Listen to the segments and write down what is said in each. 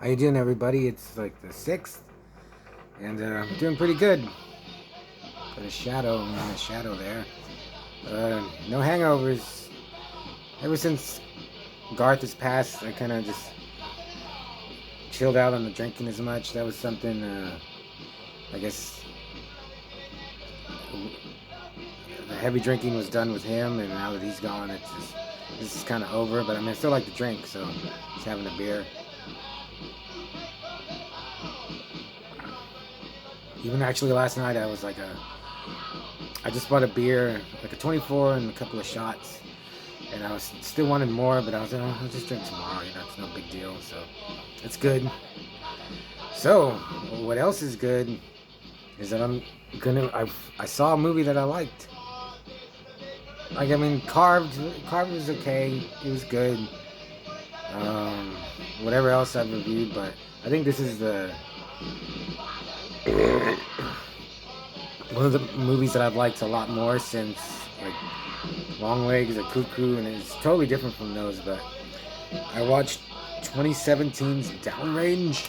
How you doing, everybody? It's like the 6th, and I'm doing pretty good. Got a shadow, I'm in a shadow there. No hangovers. Ever since Garth has passed, I kind of just chilled out on the drinking as much. That was something, I guess, the heavy drinking was done with him, and now that he's gone, it's just, this is kind of over. But I mean, I still like to drink, so just having a beer. Even actually last night, I just bought a beer, like a 24 and a couple of shots. And I was still wanting more, but I was like, oh, I'll just drink tomorrow. It's no big deal. So it's good. So what else is good is that I saw a movie that I liked. Like, I mean, Carved was okay. It was good. Whatever else I've reviewed, but I think this is the one of the movies that I've liked a lot more since like Long Legs or Cuckoo, and it's totally different from those. But I watched 2017's Downrange,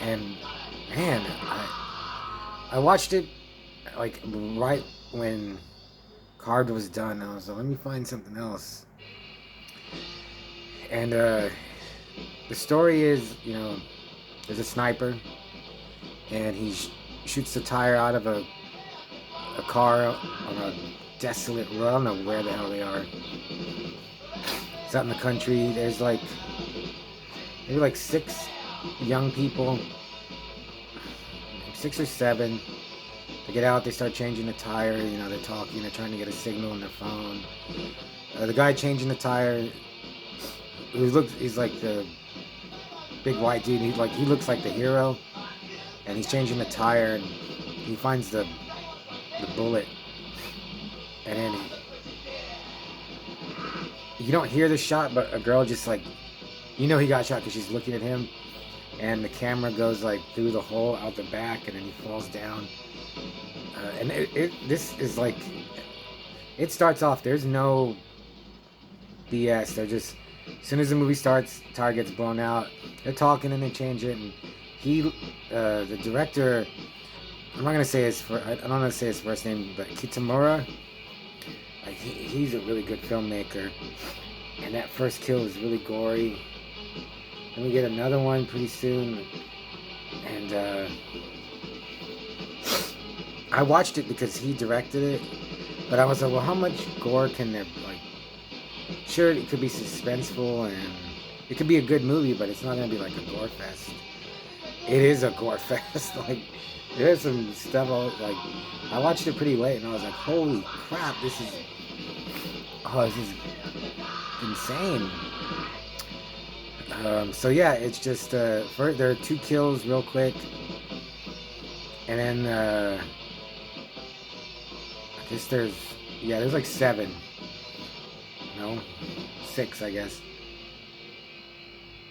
and man, I watched it like right when Carved was done. I was like, let me find something else. And the story is, there's a sniper, and he shoots the tire out of a car on a desolate road. I don't know where the hell they are. It's out in the country. There's like maybe like 6 young people, 6 or 7. They get out, they start changing the tire. They're talking, they're trying to get a signal on their phone. The guy changing the tire, he's like the big white dude. He looks like the hero, and he's changing the tire, and he finds the bullet, and then you don't hear the shot, but a girl just like, he got shot because she's looking at him, and the camera goes like through the hole out the back, and then he falls down. And this is like, it starts off, there's no BS. They're just, as soon as the movie starts, tire gets blown out, they're talking and they change it, and the director, I'm not gonna say I don't want to say his first name, but Kitamura, like he's a really good filmmaker, and that first kill is really gory. Then we get another one pretty soon, and I watched it because he directed it, but I was like, well, how much gore can there, like, sure, it could be suspenseful and it could be a good movie, but it's not gonna be like a gore fest. It is a gore fest. Like, there's some stuff I watched it pretty late, and I was like, holy crap, this is insane. So yeah, it's just there are 2 kills real quick, and then I guess there's like 7, no, 6, I guess,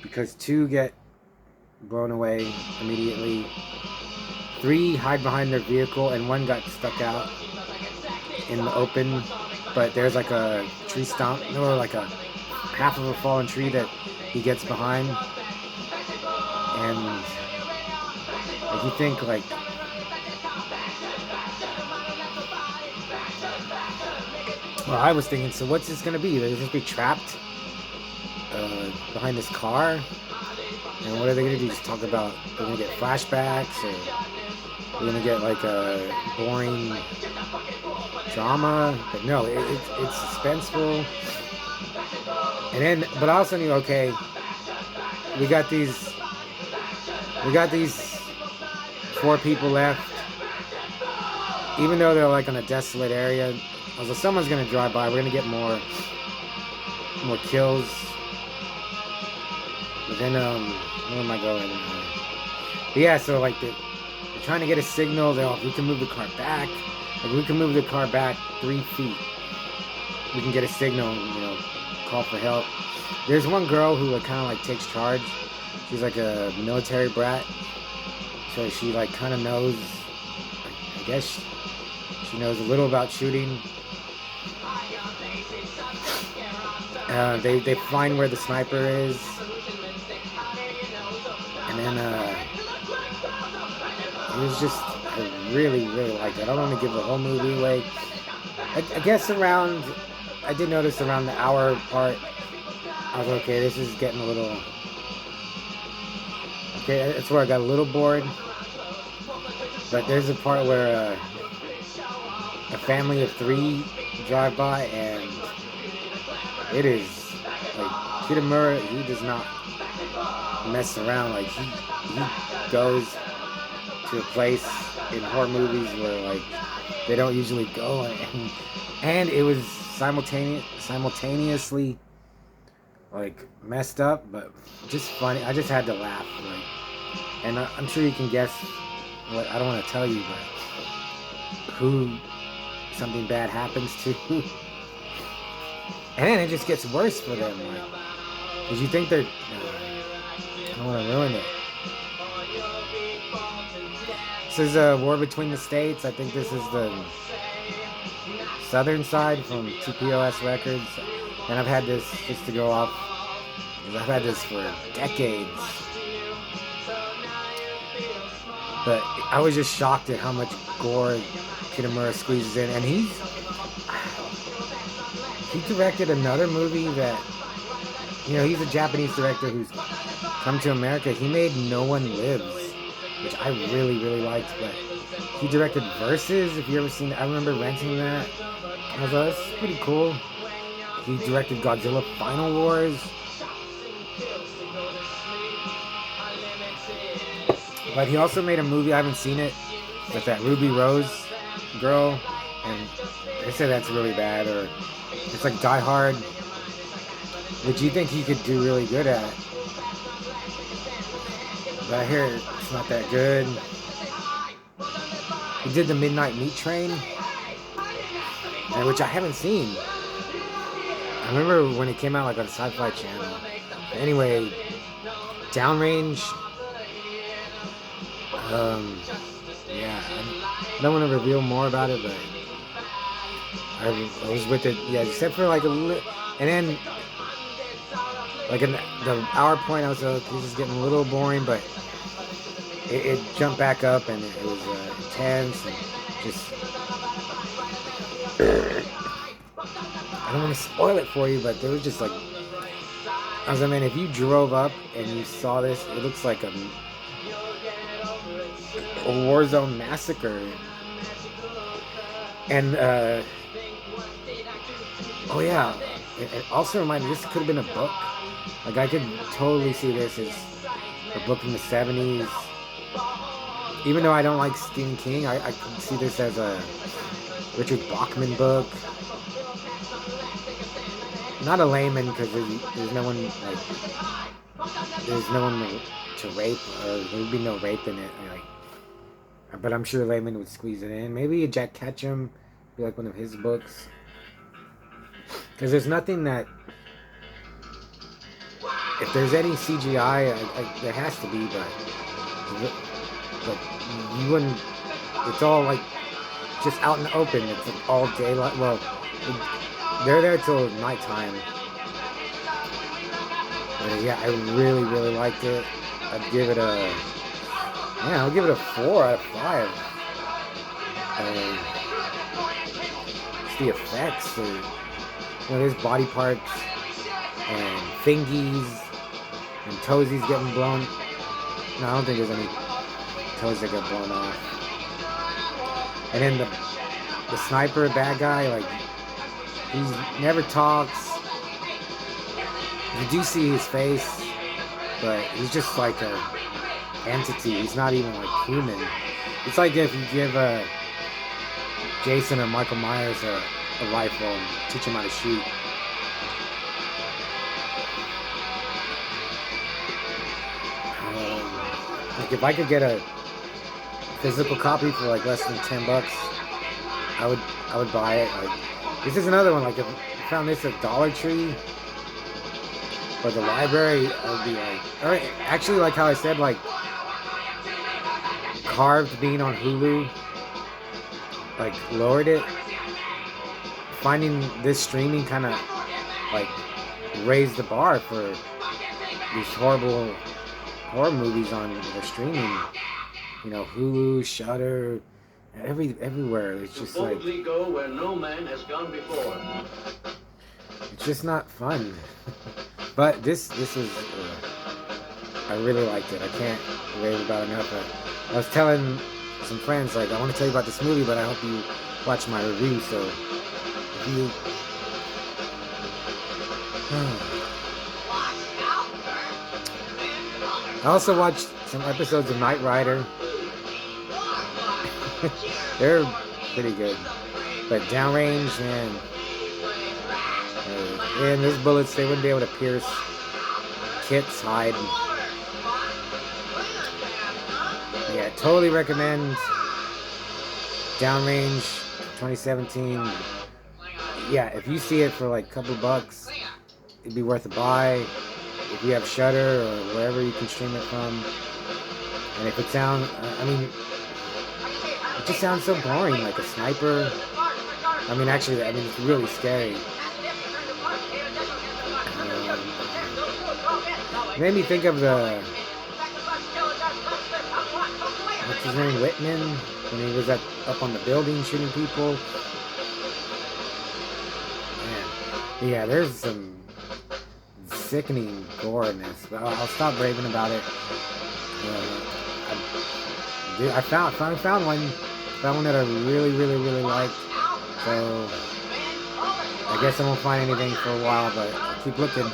because 2 get blown away immediately. 3 hide behind their vehicle, and 1 got stuck out in the open, but there's like a tree stump, or like a half of a fallen tree that he gets behind, and like you think like, well, I was thinking, so what's this gonna be? They're just be trapped behind this car, and what are they gonna do? Just talk about, they're gonna get flashbacks, or we're gonna get like a boring drama? But no, it's suspenseful. And then, but I also knew, okay, we got these 4 people left. Even though they're like in a desolate area, I was like, someone's gonna drive by. We're gonna get more kills. But then, where am I going? But yeah, so like they're trying to get a signal. We can move the car back. Like, we can move the car back 3 feet. We can get a signal, call for help. There's one girl who like kind of like takes charge. She's like a military brat, so she like kind of knows, I guess she knows a little about shooting. They find where the sniper is, And it was just, I really, really liked it. I don't want to give the whole movie away. I guess around, I did notice around the hour part, I was like, okay, this is getting a little, okay, that's where I got a little bored. But there's a part where a family of 3 drive by, and it is, like, Kitamura, he does not mess around. Like, he goes to a place in horror movies where, like, they don't usually go, and it was simultaneously, like, messed up, but just funny. I just had to laugh, like, and I'm sure you can guess what, I don't want to tell you, but who something bad happens to, and then it just gets worse for them, like, because you think they're, I don't want to ruin it. This is a War Between the States. I think this is the southern side from TPOS Records, and I've had this, just to go off, because I've had this for decades. But I was just shocked at how much gore Kitamura squeezes in, and he directed another movie that, you know, he's a Japanese director who's come to America. He made No One Lives, which I really, really liked, but he directed Versus, if you ever seen it. I remember renting that. I was like, that's pretty cool. He directed Godzilla Final Wars. But he also made a movie, I haven't seen it, with that Ruby Rose girl, and they said that's really bad, or it's like Die Hard, which you think he could do really good at. But I hear it's not that good. He did the Midnight Meat Train, which I haven't seen. I remember when it came out, like, on Sci-Fi Channel. Anyway, Downrange. Yeah, I don't want to reveal more about it, but I was with it, yeah, except for like and then like in the hour point, I was like, this is getting a little boring, but it jumped back up, and it was intense, and just, I don't want to spoil it for you, but there was just like, I was like, man, if you drove up and you saw this, it looks like a Warzone massacre. And oh yeah, it also reminded me, this could have been a book. Like, I could totally see this as a book from the 70s. Even though I don't like Stephen King, I could see this as a Richard Bachman book. Not a layman, because there's no one, like, there's no one to rape, or there would be no rape in it, like. But I'm sure Layman would squeeze it in. Maybe a Jack Ketchum, be like one of his books. Because there's nothing that, if there's any CGI, there has to be, but you wouldn't, it's all like just out in the open. It's like all daylight. Well, they're there till nighttime. But yeah, I really, really liked it. I'd give it a, yeah, I'll give it a 4 out of 5. It's the effects, there's body parts and fingies and toesies getting blown. No, I don't think there's any toes that get blown off. And then the sniper, bad guy, like, he never talks. You do see his face, but he's just like a entity. He's not even like human. It's like if you give Jason or Michael Myers a rifle and teach him how to shoot. Like, if I could get a physical copy for like less than $10, I would buy it. Like, this is another one. Like, if I found this at Dollar Tree or the library, I would be like, all right. Actually, like how I said, like, Carved being on Hulu, like, lowered it. Finding this streaming kind of like raised the bar for these horrible horror movies on their streaming. You know, Hulu, Shudder, everywhere. It's just like go where no man has gone before. it's just not fun. But this was I really liked it. I can't rave about it enough. I was telling some friends like I want to tell you about this movie, but I hope you watch my review. So if you I also watched some episodes of Knight Rider. They're pretty good. But Downrange, man. And those bullets, they wouldn't be able to pierce Kit's hide. Yeah, totally recommend Downrange 2017. Yeah, if you see it for like a couple bucks, it'd be worth a buy. If you have Shudder or wherever you can stream it from. And if it sounds, I mean, it just sounds so boring, like a sniper. I mean, actually, I mean, it's really scary. It made me think of the, what's his name, Whitman, when he was up on the building shooting people. Man, yeah, there's some sickening gore in this, but I'll stop raving about it. I found one that I really liked. So I guess I won't find anything for a while, but I'll keep looking.